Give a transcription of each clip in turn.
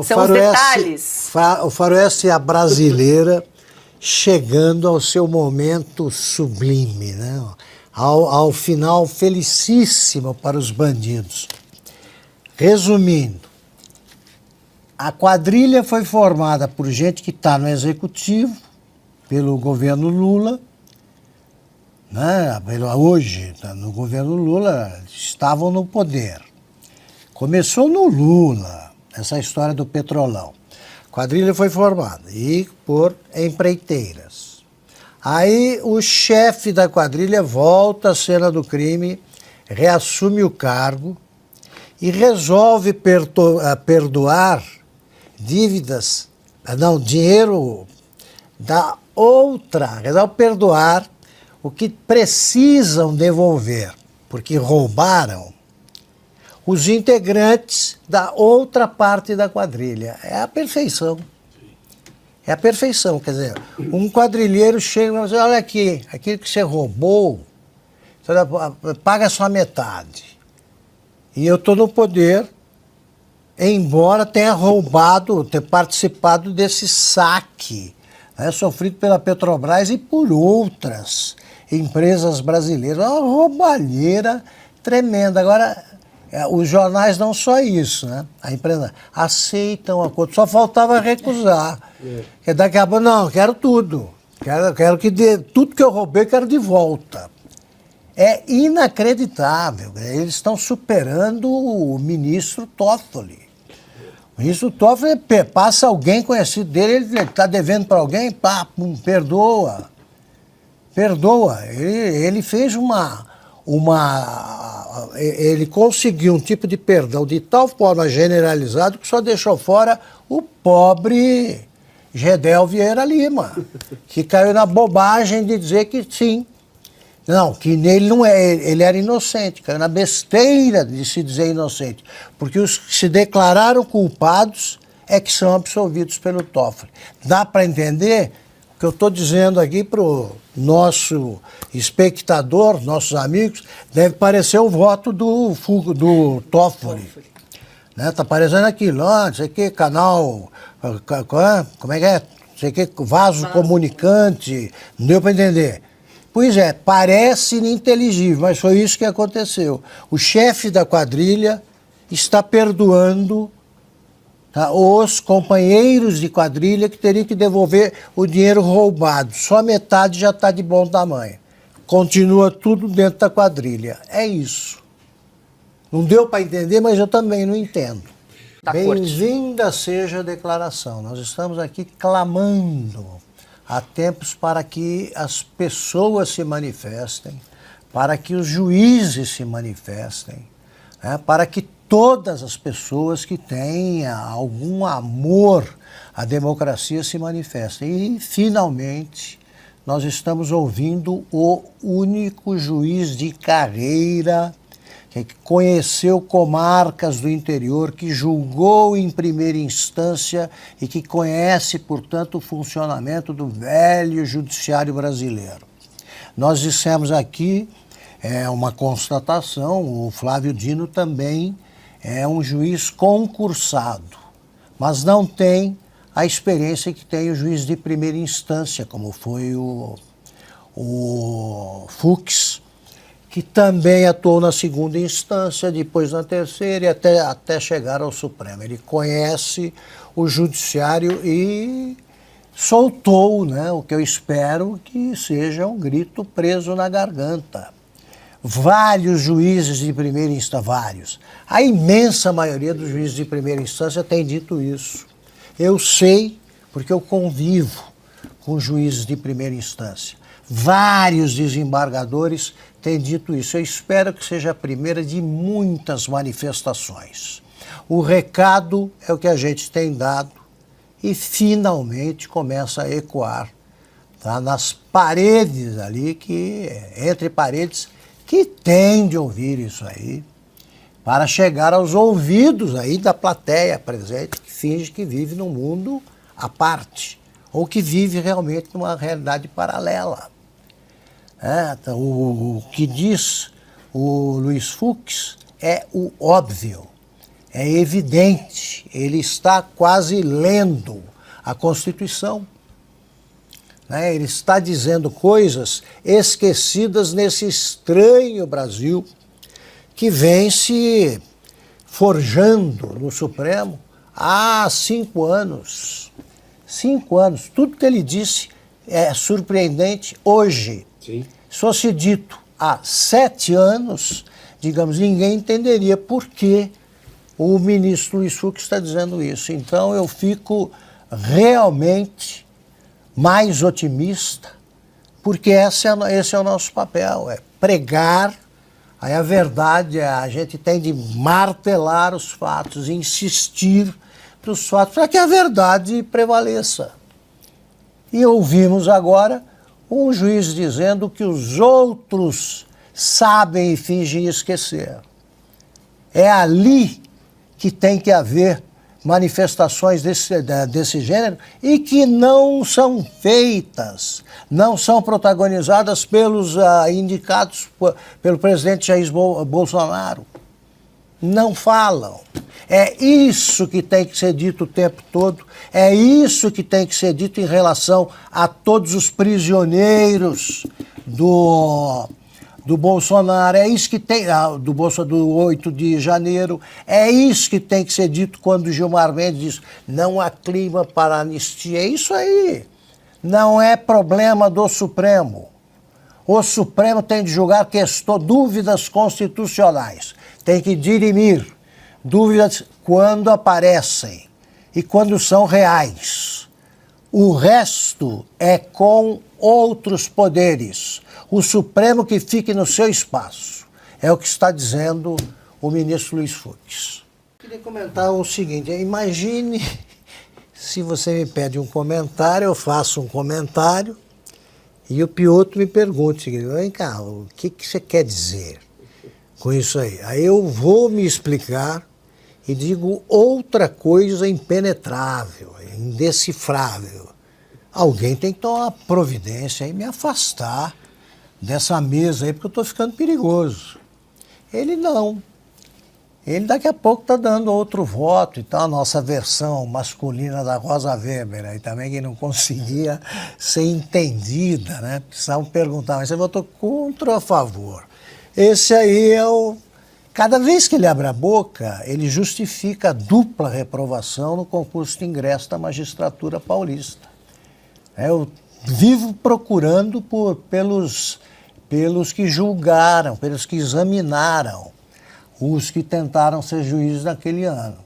São os detalhes. O faroeste é a brasileira chegando ao seu momento sublime, né? Ao final felicíssimo para os bandidos. Resumindo, a quadrilha foi formada por gente que está no executivo, pelo governo Lula, né? Hoje, no governo Lula, estavam no poder. Começou no Lula, essa história do Petrolão. A quadrilha foi formada e por empreiteiras. Aí o chefe da quadrilha volta à cena do crime, reassume o cargo e resolve perdoar dívidas, não, dinheiro da outra, resolve perdoar o que precisam devolver, porque roubaram os integrantes da outra parte da quadrilha. É a perfeição. É a perfeição, quer dizer, um quadrilheiro chega e diz, olha aqui, aquilo que você roubou, você paga só metade. E eu estou no poder, embora tenha roubado, tenha participado desse saque, né, sofrido pela Petrobras e por outras empresas brasileiras. Uma roubalheira tremenda. Agora, os jornais não só isso, né? A imprensa aceitam a coisa, só faltava recusar. Que daqui a pouco, não, quero tudo. Quero que dê, tudo que eu roubei, quero de volta. É inacreditável. Eles estão superando o ministro Toffoli. O ministro Toffoli passa alguém conhecido dele, ele está devendo para alguém, pá, pum, perdoa. Perdoa. Ele fez ele conseguiu um tipo de perdão de tal forma generalizado que só deixou fora o pobre Gedel Vieira Lima, que caiu na bobagem de dizer que sim. Não, que ele não é, ele era inocente, caiu na besteira de se dizer inocente, porque os que se declararam culpados é que são absolvidos pelo Toffoli. Dá para entender o que eu estou dizendo aqui para o nosso espectador, nossos amigos, deve parecer o voto do Toffoli. Né? Tá aparecendo aqui, não sei o que, canal, como é que é? Não sei o que, vaso comunicante, não deu para entender. Pois é, parece ininteligível, mas foi isso que aconteceu. O chefe da quadrilha está perdoando, tá, os companheiros de quadrilha que teriam que devolver o dinheiro roubado. Só metade já está de bom tamanho. Continua tudo dentro da quadrilha. É isso. Não deu para entender, mas eu também não entendo. Bem-vinda seja a declaração. Nós estamos aqui clamando há tempos para que as pessoas se manifestem, para que os juízes se manifestem, né, para que todas as pessoas que têm algum amor à democracia se manifestem. E, finalmente, nós estamos ouvindo o único juiz de carreira que conheceu comarcas do interior, que julgou em primeira instância e que conhece, portanto, o funcionamento do velho judiciário brasileiro. Nós dissemos aqui, é uma constatação, o Flávio Dino também é um juiz concursado, mas não tem a experiência que tem o juiz de primeira instância, como foi o Fux, que também atuou na segunda instância, depois na terceira e até chegar ao Supremo. Ele conhece o judiciário e soltou, né, o que eu espero que seja um grito preso na garganta. Vários juízes de primeira instância, vários. A imensa maioria dos juízes de primeira instância tem dito isso. Eu sei, porque eu convivo com juízes de primeira instância. Vários desembargadores têm dito isso. Eu espero que seja a primeira de muitas manifestações. O recado é o que a gente tem dado e finalmente começa a ecoar, tá, nas paredes ali, entre paredes, que tem de ouvir isso aí, para chegar aos ouvidos aí da plateia presente, que finge que vive num mundo à parte, ou que vive realmente numa realidade paralela. Então, o que diz o Luiz Fux é o óbvio. é evidente, ele está quase lendo a Constituição. Né? Ele está dizendo coisas esquecidas nesse estranho Brasil que vem se forjando no Supremo há 5 anos. 5 anos. Tudo que ele disse é surpreendente hoje. Sim. Se fosse dito há 7 anos, digamos, ninguém entenderia por que o ministro Luiz Fux está dizendo isso. Então eu fico realmente mais otimista, porque esse é o nosso papel, é pregar. Aí a verdade, a gente tem de martelar os fatos, insistir para os fatos, para que a verdade prevaleça. E ouvimos agora um juiz dizendo que os outros sabem e fingem esquecer. É ali que tem que haver manifestações desse gênero e que não são feitas, não são protagonizadas pelos indicados pelo presidente Jair Bolsonaro. Não falam. É isso que tem que ser dito o tempo todo, é isso que tem que ser dito em relação a todos os prisioneiros do Bolsonaro, é isso que tem, do 8 de janeiro, é isso que tem que ser dito quando Gilmar Mendes diz não há clima para anistia. É isso aí, não é problema do Supremo. O Supremo tem de julgar dúvidas constitucionais, tem que dirimir dúvidas quando aparecem e quando são reais. O resto é com outros poderes. O Supremo que fique no seu espaço. É o que está dizendo o ministro Luiz Fux. Queria comentar o seguinte, imagine se você me pede um comentário, eu faço um comentário e o Piotr me pergunta, vem cá, o que você quer dizer com isso aí? Aí eu vou me explicar e digo outra coisa impenetrável, indecifrável. Alguém tem que tomar uma providência e me afastar dessa mesa aí, porque eu estou ficando perigoso. Ele não. Ele daqui a pouco está dando outro voto e tal, a nossa versão masculina da Rosa Weber, aí também que não conseguia ser entendida, né? Precisavam perguntar, mas você votou contra ou a favor? Esse aí é o... Cada vez que ele abre a boca, ele justifica a dupla reprovação no concurso de ingresso da magistratura paulista. Eu vivo procurando pelos que julgaram, pelos que examinaram, os que tentaram ser juízes naquele ano.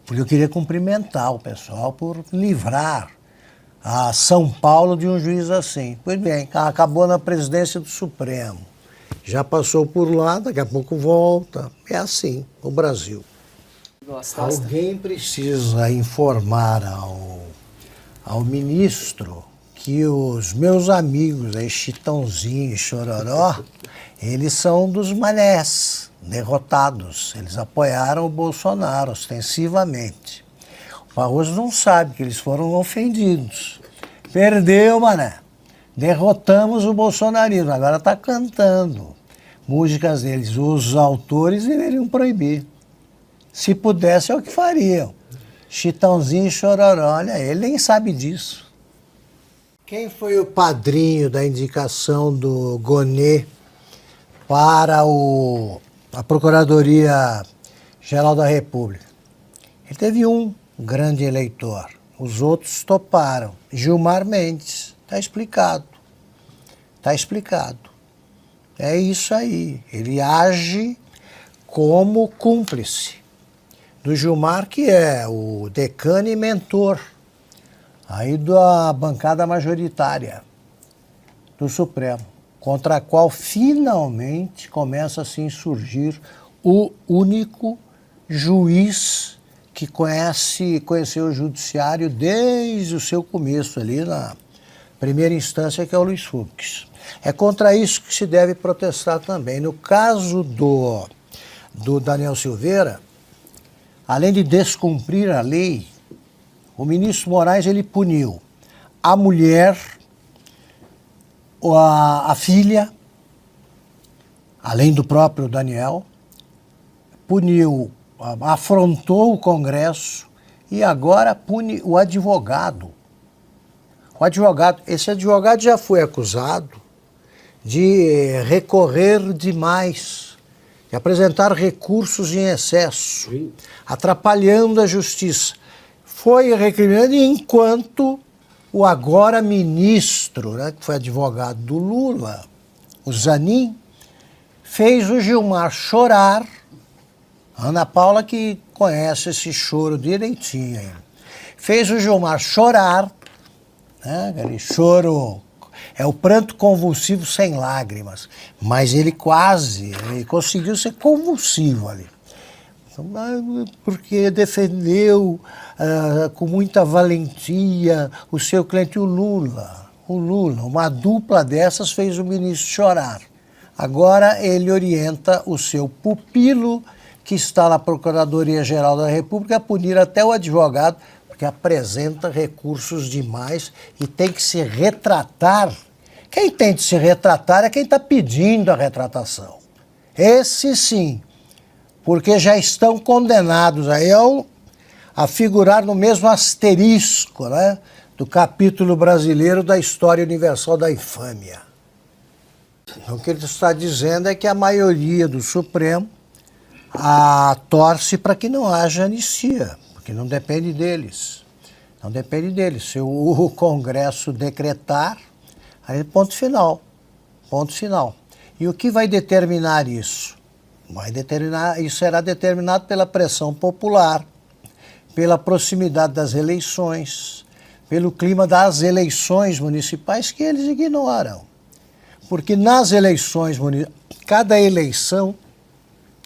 Porque eu queria cumprimentar o pessoal por livrar a São Paulo de um juiz assim. Pois bem, acabou na presidência do Supremo. Já passou por lá, daqui a pouco volta. É assim, o Brasil. Nossa, Alguém precisa informar ao ministro que os meus amigos, aí, Chitãozinho e Chororó, eles são dos manés, derrotados. Eles apoiaram o Bolsonaro ostensivamente. O Barroso não sabe que eles foram ofendidos. Perdeu, mané. Derrotamos o bolsonarismo. Agora está cantando músicas deles. Os autores deveriam proibir. Se pudesse, é o que fariam. Chitãozinho e Chororó, olha, ele nem sabe disso. Quem foi o padrinho da indicação do Gonê para a Procuradoria-Geral da República? Ele teve um grande eleitor. Os outros toparam. Gilmar Mendes. Está explicado. Está explicado. É isso aí. Ele age como cúmplice do Gilmar, que é o decano e mentor aí da bancada majoritária do Supremo, contra a qual finalmente começa a se insurgir o único juiz que conheceu o judiciário desde o seu começo ali na primeira instância, que é o Luiz Fux. É contra isso que se deve protestar também. No caso do Daniel Silveira, além de descumprir a lei, o ministro Moraes ele puniu a mulher, a filha, além do próprio Daniel, puniu afrontou o Congresso e agora pune o advogado. Esse advogado já foi acusado de recorrer demais, de apresentar recursos em excesso, atrapalhando a justiça. Foi recriminado enquanto o agora ministro, né, que foi advogado do Lula, o Zanin, fez o Gilmar chorar. Ana Paula que conhece esse choro direitinho. Fez o Gilmar chorar, né, aquele choro, é o pranto convulsivo sem lágrimas, mas ele conseguiu ser convulsivo ali. Porque defendeu com muita valentia o seu cliente, o Lula. Uma dupla dessas fez o ministro chorar. Agora ele orienta o seu pupilo, que está na Procuradoria-Geral da República, a punir até o advogado, porque apresenta recursos demais e tem que se retratar. Quem tem de se retratar é quem está pedindo a retratação. Esse sim, porque já estão condenados a figurar no mesmo asterisco, né, do capítulo brasileiro da História Universal da Infâmia. Então, o que ele está dizendo é que a maioria do Supremo torce para que não haja anistia, porque não depende deles. Não depende deles. Se o Congresso decretar, aí ponto final. Ponto final. E o que vai determinar isso? Isso será determinado pela pressão popular, pela proximidade das eleições, pelo clima das eleições municipais que eles ignoram. Porque nas eleições municipais, cada eleição,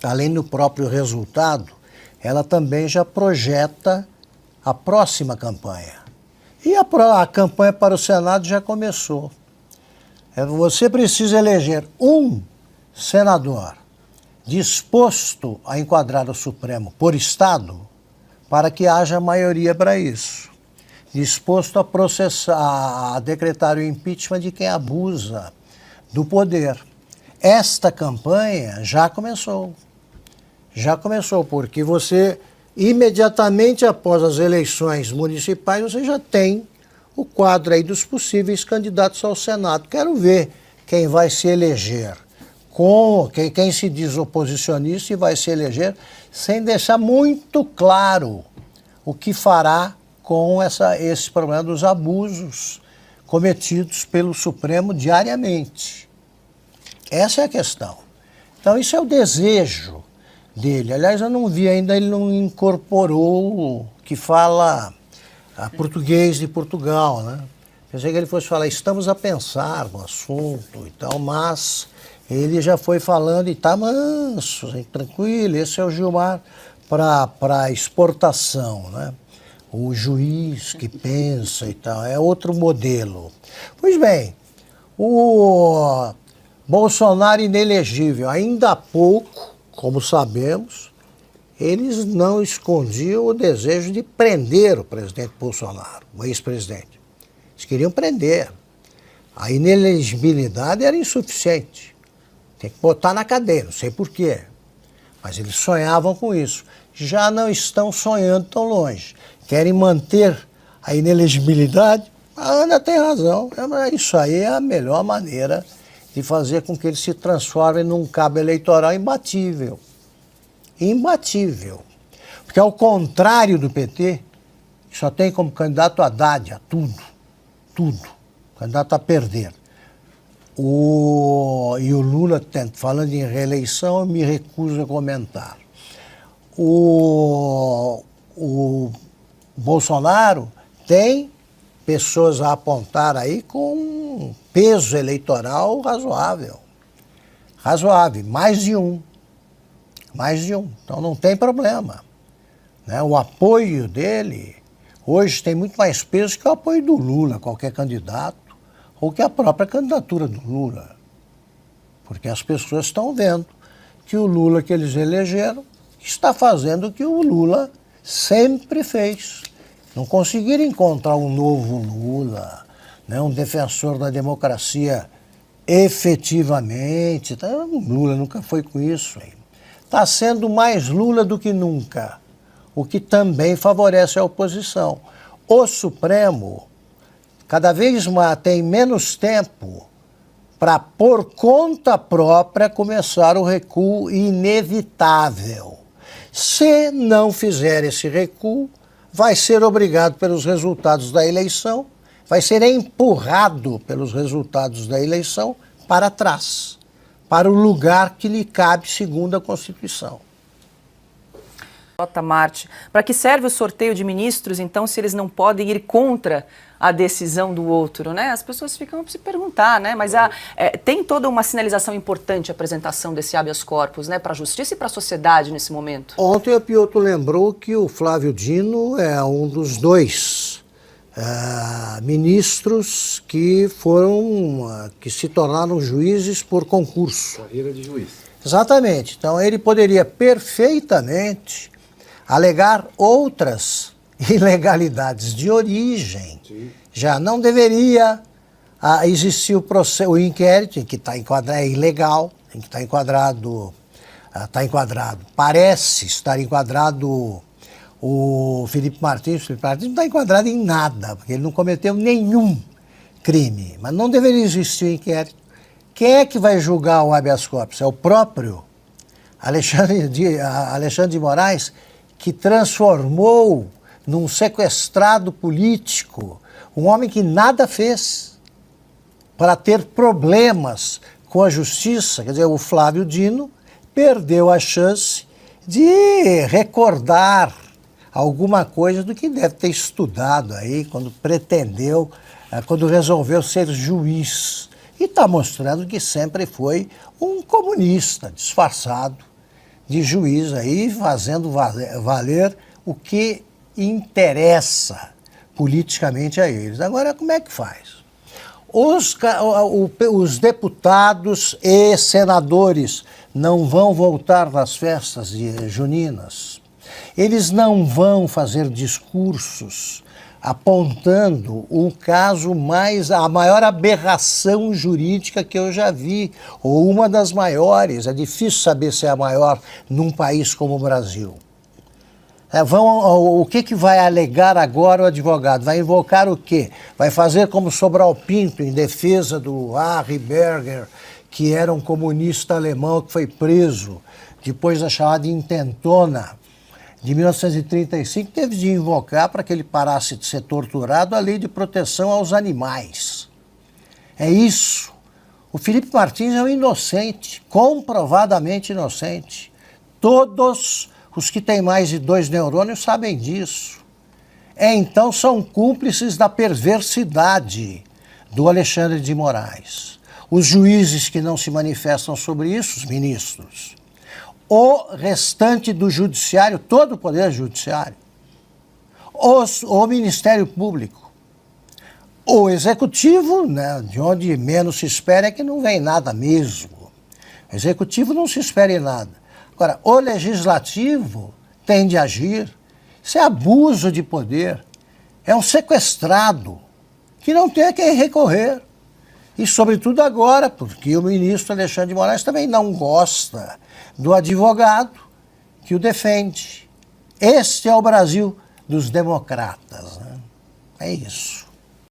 além do próprio resultado, ela também já projeta a próxima campanha. E a campanha para o Senado já começou. Você precisa eleger um senador disposto a enquadrar o Supremo por Estado para que haja maioria para isso. Disposto a processar, a decretar o impeachment de quem abusa do poder. Esta campanha já começou. Já começou, porque você, imediatamente após as eleições municipais, você já tem o quadro aí dos possíveis candidatos ao Senado. Quero ver quem vai se eleger, quem se diz oposicionista e vai se eleger, sem deixar muito claro o que fará com esse problema dos abusos cometidos pelo Supremo diariamente. Essa é a questão. Então, isso é o desejo dele. Aliás, eu não vi ainda, ele não incorporou que fala português de Portugal, né? Pensei que ele fosse falar, estamos a pensar no assunto e tal, mas ele já foi falando e tá manso, tranquilo, esse é o Gilmar para exportação, né? O juiz que pensa e tal, é outro modelo. Pois bem, o Bolsonaro inelegível, ainda há pouco, como sabemos, eles não escondiam o desejo de prender o presidente Bolsonaro, o ex-presidente. Eles queriam prender. A inelegibilidade era insuficiente. Tem que botar na cadeia, não sei porquê. Mas eles sonhavam com isso. Já não estão sonhando tão longe. Querem manter a inelegibilidade. A Ana tem razão. Isso aí é a melhor maneira de fazer com que ele se transforme num cabo eleitoral imbatível. Imbatível. Porque ao contrário do PT, que só tem como candidato Haddad a tudo. Candidato a perder. E o Lula, falando em reeleição, eu me recuso a comentar. O Bolsonaro tem pessoas a apontar aí com um peso eleitoral razoável. Razoável, mais de um. Então não tem problema. Né? O apoio dele hoje tem muito mais peso que o apoio do Lula, qualquer candidato, ou que a própria candidatura do Lula. Porque as pessoas estão vendo que o Lula que eles elegeram está fazendo o que o Lula sempre fez. Não conseguiram encontrar um novo Lula, né? Um defensor da democracia efetivamente. O Lula nunca foi com isso. está sendo mais Lula do que nunca, o que também favorece a oposição. O Supremo, cada vez mais, tem menos tempo para, por conta própria, começar o recuo inevitável. Se não fizer esse recuo, vai ser obrigado pelos resultados da eleição, vai ser empurrado pelos resultados da eleição para trás, para o lugar que lhe cabe segundo a Constituição. Marte, para que serve o sorteio de ministros, então, se eles não podem ir contra a decisão do outro, né? As pessoas ficam se perguntar, né? Mas tem toda uma sinalização importante a apresentação desse habeas corpus, né? Para a justiça e para a sociedade nesse momento. Ontem a Piotr lembrou que o Flávio Dino é um dos dois ministros que que se tornaram juízes por concurso. Carreira de juiz. Exatamente. Então ele poderia perfeitamente alegar outras ilegalidades de origem. Sim. Já não deveria existir o inquérito em que está enquadrado, é ilegal, em que está enquadrado, parece estar enquadrado o Felipe Martins. O Felipe Martins não está enquadrado em nada, porque ele não cometeu nenhum crime, mas não deveria existir o inquérito. Quem é que vai julgar o habeas corpus? É o próprio Alexandre de Moraes, que transformou num sequestrado político um homem que nada fez para ter problemas com a justiça. Quer dizer, o Flávio Dino perdeu a chance de recordar alguma coisa do que deve ter estudado aí quando pretendeu, quando resolveu ser juiz. E está mostrando que sempre foi um comunista disfarçado de juiz aí, fazendo valer o que interessa politicamente a eles. Agora, como é que faz? Os deputados e senadores não vão voltar das festas juninas. Eles não vão fazer discursos apontando a maior aberração jurídica que eu já vi, ou uma das maiores. É difícil saber se é a maior num país como o Brasil. O que vai alegar agora o advogado? Vai invocar o quê? Vai fazer como Sobral Pinto, em defesa do Harry Berger, que era um comunista alemão que foi preso depois da chamada intentona de 1935, teve de invocar, para que ele parasse de ser torturado, a lei de proteção aos animais. É isso. O Felipe Martins é um inocente, comprovadamente inocente. Todos os que têm mais de 2 neurônios sabem disso. Então são cúmplices da perversidade do Alexandre de Moraes. Os juízes que não se manifestam sobre isso, os ministros. O restante do judiciário, todo o poder judiciário, o Ministério Público, o Executivo, né, de onde menos se espera é que não vem nada mesmo. O Executivo não se espera em nada. Agora, o Legislativo tem de agir. Isso é abuso de poder. É um sequestrado que não tem a quem recorrer. E, sobretudo, agora, porque o ministro Alexandre de Moraes também não gosta do advogado que o defende. Este é o Brasil dos democratas, né? É isso.